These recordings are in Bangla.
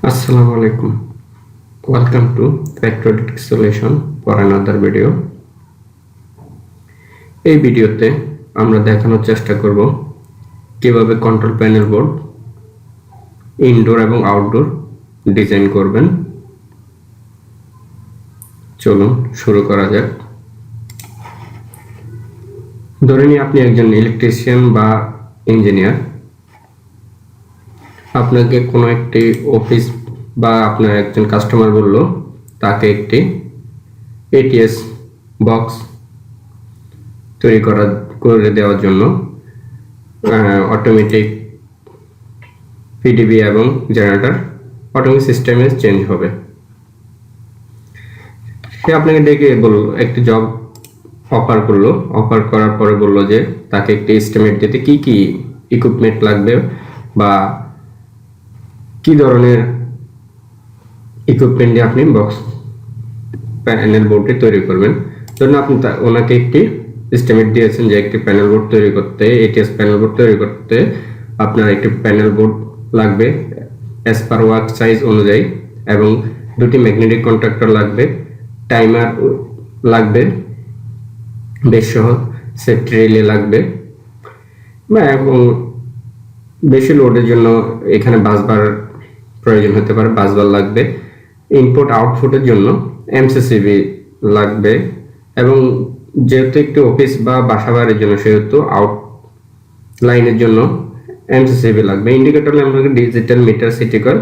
Assalamu alaikum. Welcome to Factory Solution for another video. এই ভিডিওতে আমরা দেখানোর চেষ্টা করব কিভাবে কন্ট্রোল প্যানেল বোর্ড ইনডোর এবং আউটডোর ডিজাইন করবেন। চলুন শুরু করা যাক। ধরে নিন আপনি একজন ইলেকট্রিশিয়ান বা ইঞ্জিনিয়ার। আপনাকে কোনো একটি অফিস বা আপনার একজন কাস্টমার বলল তাকে একটি এটিএস বক্স তৈরি করে দেওয়ার জন্য অটোমেটিক পিডিবি এবং জেনারেটর অটোমেটিক সিস্টেমে চেঞ্জ হবে। সে আপনাকে ডেকে বলল একটি জব অফার করার পরে বলল যে তাকে একটি এস্টিমেট দিতে কি কি ইকুইপমেন্ট লাগবে বা কি ধরনের ইকুইপমেন্ট দিয়ে আপনি বক্স প্যানেল বোর্ডটি তৈরি করবেন। ধরুন আপনি ওনাকে একটি এস্টিমেট দিয়েছেন যে একটি প্যানেল বোর্ড তৈরি করতে, এটিএস প্যানেল বোর্ড তৈরি করতে আপনার একটি প্যানেল বোর্ড লাগবে অ্যাজ পার ওয়ার্ক সাইজ অনুযায়ী, এবং দুটি ম্যাগনেটিক কন্ট্যাক্টর লাগবে, টাইমার লাগবে, বেশ সহ সেফটি রিলে লাগবে, এবং বেশি লোডের জন্য এখানে বাসবার প্রয়োজন হতে পারে, বাসবার লাগবে, ইনপুট আউটপুটের জন্য এমসিসিবি লাগবে, এবং যেহেতু একটি অফিস বা বাসাবাড়ির জন্য সেহেতু আউট লাইনের জন্য এমসিসিবি লাগবে, ইন্ডিকেটর লাগবে, ডিজিটাল মিটার, সিটি কয়েল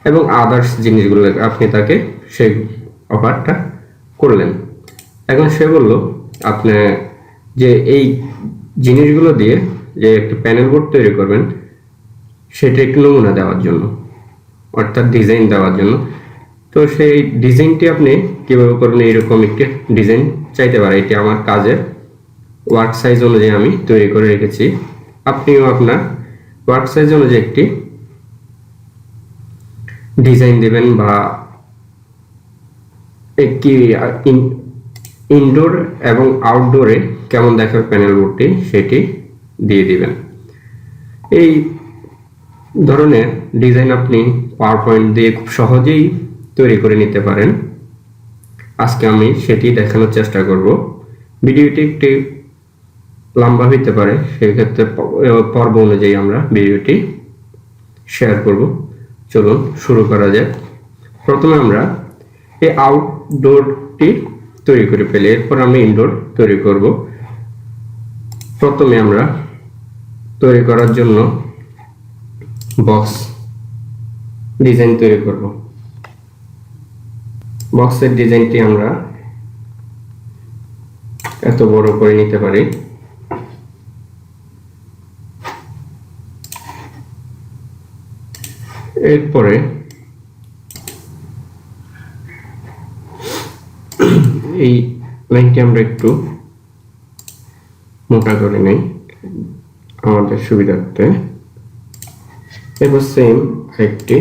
এবং আদার্স জিনিসগুলো আপনি তাকে সেই অফারটা করলেন। এখন সে বলল আপনি যে এই জিনিসগুলো দিয়ে যে একটি প্যানেল বোর্ড তৈরি করবেন সেটা একটু নমুনা দেওয়ার জন্য, অর্থাৎ ডিজাইন দেওয়ার জন্য। তো সেই ডিজাইনটি আপনি কিভাবে করবেন, এইরকম একটি ডিজাইন চাইতে পারে। এটি আমার কাজের ওয়ার্ক সাইজ অনুযায়ী আমি তৈরি করে রেখেছি। আপনিও আপনার ওয়ার্ক সাইজ অনুযায়ী একটি ডিজাইন দেবেন বা একটি ইনডোর এবং আউটডোরে কেমন দেখাবে প্যানেল বোর্ডটি সেটি দিয়ে দিবেন। এই ধরনের ডিজাইন আপনি পাওয়ার পয়েন্ট দিয়ে খুব সহজেই তৈরি করে নিতে পারেন। আজকে আমি সেটি দেখানোর চেষ্টা করব। ভিডিওটি একটি লম্বা হতে পারে, সেই ক্ষেত্রে পর্ব অনুযায়ী আমরা ভিডিওটি শেয়ার করব। চলুন শুরু করা যাক। প্রথমে আমরা এই আউটডোরটি তৈরি করে ফেলি, এরপর আমরা ইনডোর তৈরি করব। প্রথমে আমরা তৈরি করার জন্য বক্স ডিজাইন তৈরি করব। বক্সের ডিজাইনটি আমরা এত বড় করে নিতে পারি। এরপরে এই লাইনটি আমরা একটু মোটা করে নেই আমাদের সুবিধার্থে। এরপর সেম একটি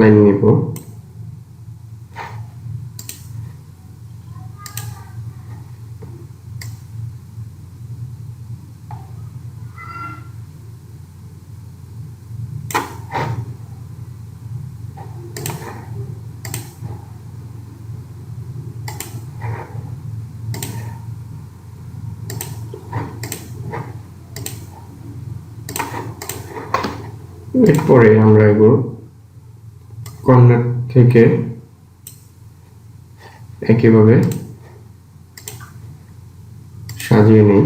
লাইন নিব, এরপরে আমরা এগুলো কর্নার থেকে একইভাবে সাজিয়ে নিই।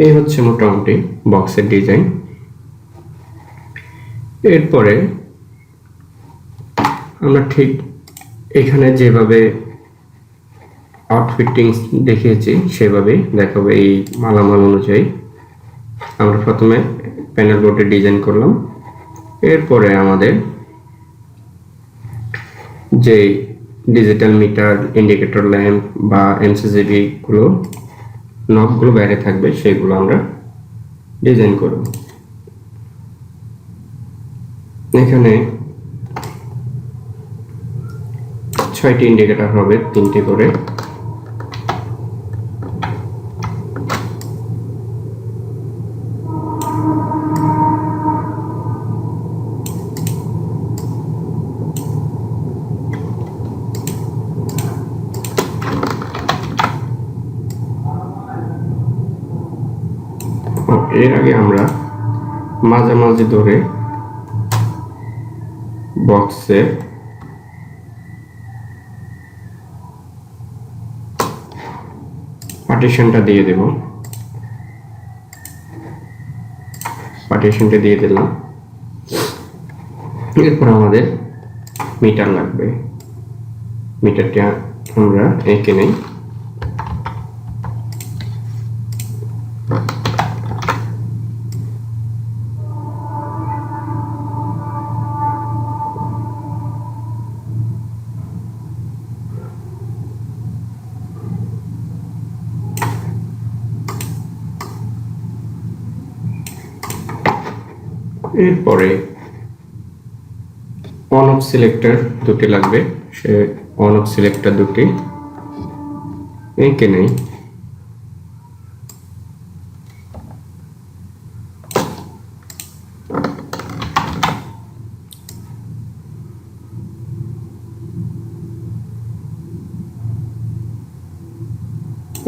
এই হচ্ছে মোটামুটি বক্সের ডিজাইন। এরপরে আমরা ঠিক এখানে যেভাবে আউটফিটিংস দেখিয়েছি সেভাবেই দেখাবো। এই মালামাল অনুযায়ী আমরা প্রথমে প্যানেল বোর্ডে ডিজাইন করলাম, এরপরে আমাদের যে ডিজিটাল মিটার, ইন্ডিকেটর ল্যাম্প বা এমসিসিবি গুলো নবগুলো বাইরে থাকবে সেগুলো আমরা ডিজাইন করব। এখানে 6টি ইন্ডিকেটর হবে, 3টি করে। এর আগে আমরা মাঝামাঝি ধরে বক্সে পার্টিশনটা দিয়ে দেব। পার্টিশনটা দিয়ে দিলাম। এরপর আমাদের মিটার লাগবে। মিটারটা আমরা এঁকে নেই। এরপরে অন অফ সিলেক্টর দুটি লাগবে, সে অন অফ সিলেক্টর দুটি এঁকে নেই।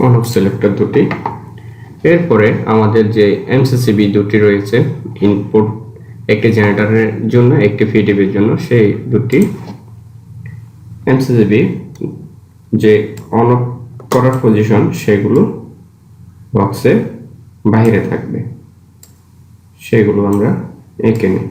অন অফ সিলেক্টর দুটি। এরপরে আমাদের যে এমসিসিবি দুটি রয়েছে, ইনপুট একটি জেনারেটরের জন্য একটি ফিডিবির জন্য, সেই দুটি এমসিসিবি যে অন অফ করার পজিশন সেগুলো বক্সে বাইরে থাকবে, সেগুলো আমরা এঁকে নিই।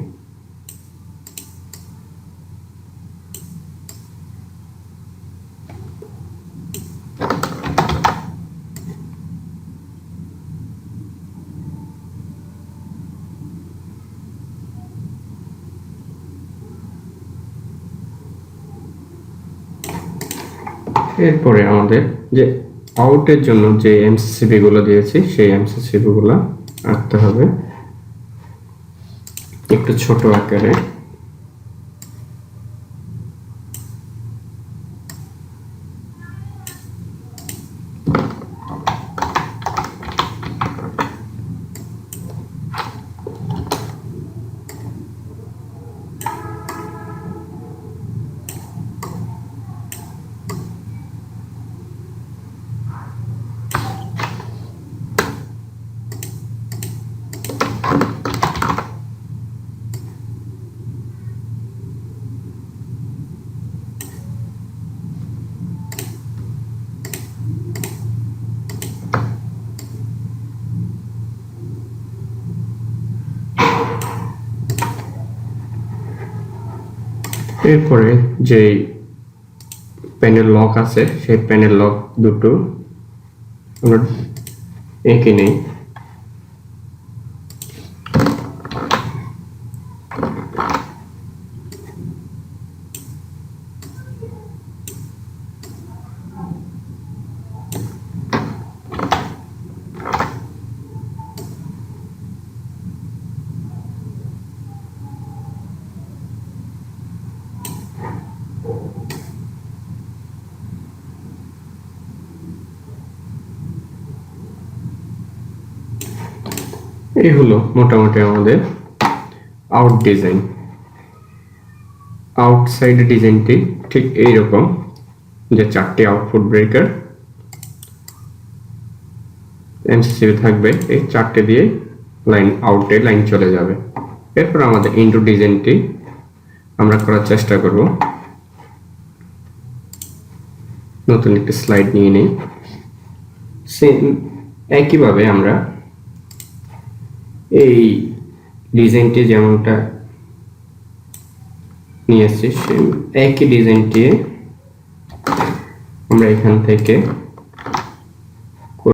এরপরে আমাদের যে আউটের জন্য যে এমসিসিবি গুলো দিয়েছি সেই এমসিসিবি গুলো আঁকতে হবে একটু ছোট আকারে। এরপরে যে প্যানেল লক আছে সেই প্যানেল লক দুটো আমরা এঁকে নেই। এই হলো মোটামুটি আমাদের আউট ডিজাইন। আউটসাইড ডিজাইনটি ঠিক এইরকম, যে 4টি আউটপুট ব্রেকার এমসিসিবি থাকবে, এই 4টে দিয়ে লাইন আউটে লাইন চলে যাবে। এরপর আমাদের ইনডোর ডিজাইনটি আমরা করার চেষ্টা করব। নতুন একটি স্লাইড নিয়ে নিই। সেম একইভাবে আমরা এই ডিজাইনটি যেমনটা নিয়ে এসেছি সেই একই ডিজাইনটি আমরা এখান থেকে